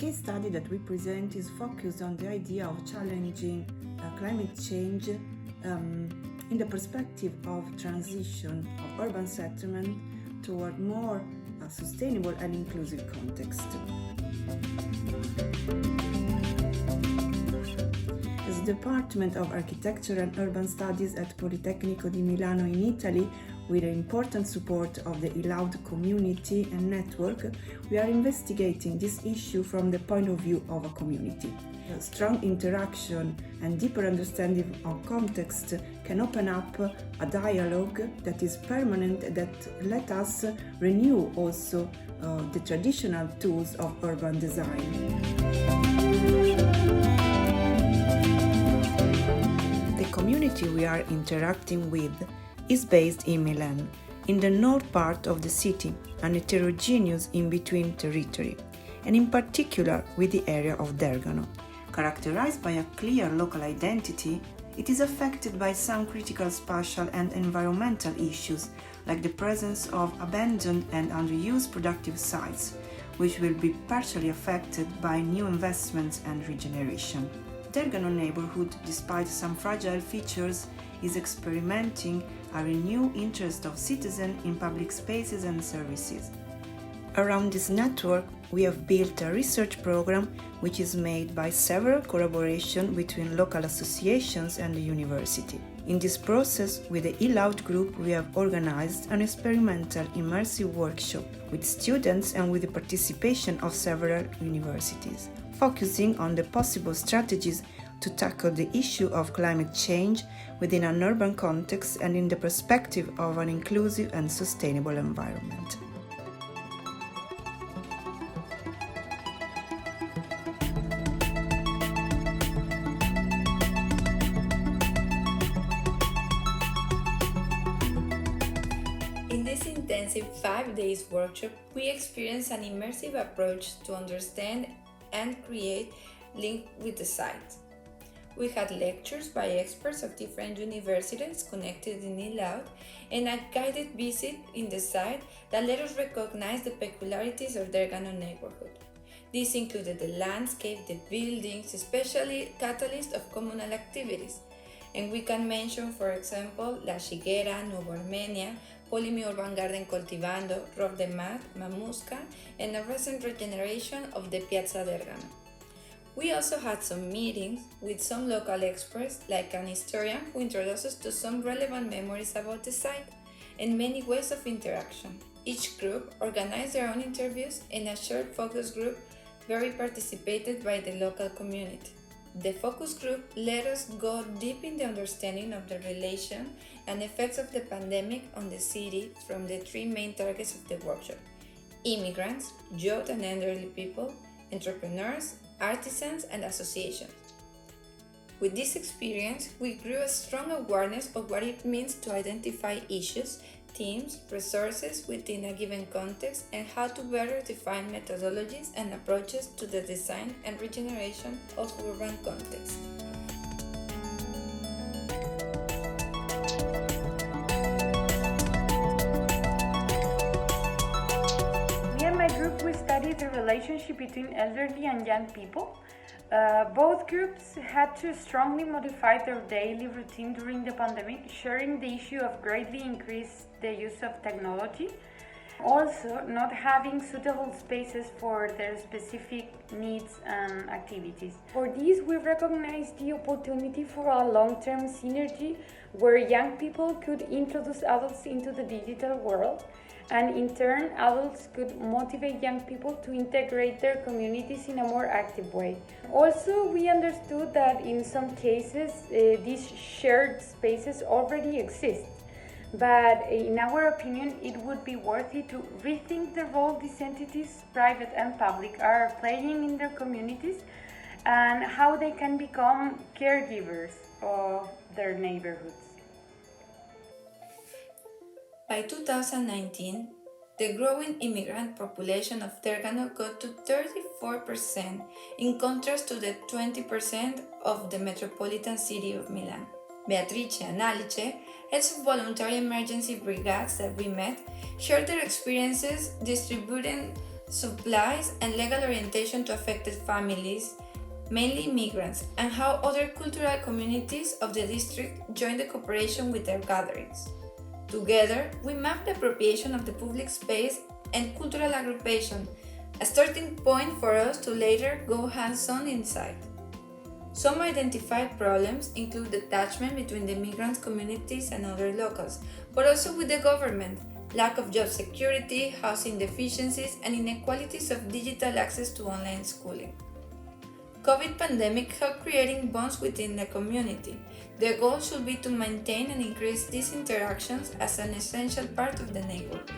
case study that we present is focused on the idea of challenging climate change in the perspective of transition of urban settlement toward more sustainable and inclusive context. As the Department of Architecture and Urban Studies at Politecnico di Milano in Italy, with the important support of the ILAUD community and network, we are investigating this issue from the point of view of a community. A strong interaction and deeper understanding of context can open up a dialogue that is permanent, that let us renew also the traditional tools of urban design. The community we are interacting with is based in Milan, in the north part of the city, an heterogeneous in-between territory, and in particular with the area of Dergano. Characterized by a clear local identity, it is affected by some critical spatial and environmental issues, like the presence of abandoned and underused productive sites, which will be partially affected by new investments and regeneration. Dergano neighborhood, despite some fragile features, is experimenting a renewed interest of citizens in public spaces and services. Around this network, we have built a research program which is made by several collaborations between local associations and the university. In this process, with the ILAUD group, we have organized an experimental immersive workshop with students and with the participation of several universities, focusing on the possible strategies to tackle the issue of climate change within an urban context and in the perspective of an inclusive and sustainable environment. In this intensive 5 days workshop, we experienced an immersive approach to understand and create link with the site. We had lectures by experts of different universities connected in ILAUD and a guided visit in the site that let us recognize the peculiarities of Dergano neighborhood. This included the landscape, the buildings, especially catalyst of communal activities. And we can mention, for example, La Chiguera, Nuevo Armenia, Polimi Urban Garden Coltivando, Rock de Mar, Mamusca, and a recent regeneration of the Piazza Dergano. We also had some meetings with some local experts, like an historian who introduced us to some relevant memories about the site and many ways of interaction. Each group organized their own interviews and a short focus group very participated by the local community. The focus group let us go deep in the understanding of the relation and effects of the pandemic on the city from the 3 main targets of the workshop: immigrants, youth and elderly people, entrepreneurs, artisans, and associations. With this experience, we grew a strong awareness of what it means to identify issues, themes, resources within a given context, and how to better define methodologies and approaches to the design and regeneration of urban contexts. We studied the relationship between elderly and young people. Both groups had to strongly modify their daily routine during the pandemic, sharing the issue of greatly increased the use of technology, also not having suitable spaces for their specific needs and activities. For this, we recognized the opportunity for a long-term synergy where young people could introduce adults into the digital world, and in turn, adults could motivate young people to integrate their communities in a more active way. Also, we understood that in some cases, these shared spaces already exist. But in our opinion, it would be worthy to rethink the role these entities, private and public, are playing in their communities and how they can become caregivers of their neighborhoods. By 2019, the growing immigrant population of Dergano got to 34%, in contrast to the 20% of the metropolitan city of Milan. Beatrice and Alice, heads of voluntary emergency brigades that we met, shared their experiences distributing supplies, and legal orientation to affected families, mainly migrants, and how other cultural communities of the district join the cooperation with their gatherings. Together, we map the appropriation of the public space and cultural aggregation, a starting point for us to later go hands-on inside. Some identified problems include detachment between the migrant communities and other locals, but also with the government, lack of job security, housing deficiencies, and inequalities of digital access to online schooling. COVID pandemic helped creating bonds within the community. The goal should be to maintain and increase these interactions as an essential part of the neighborhood.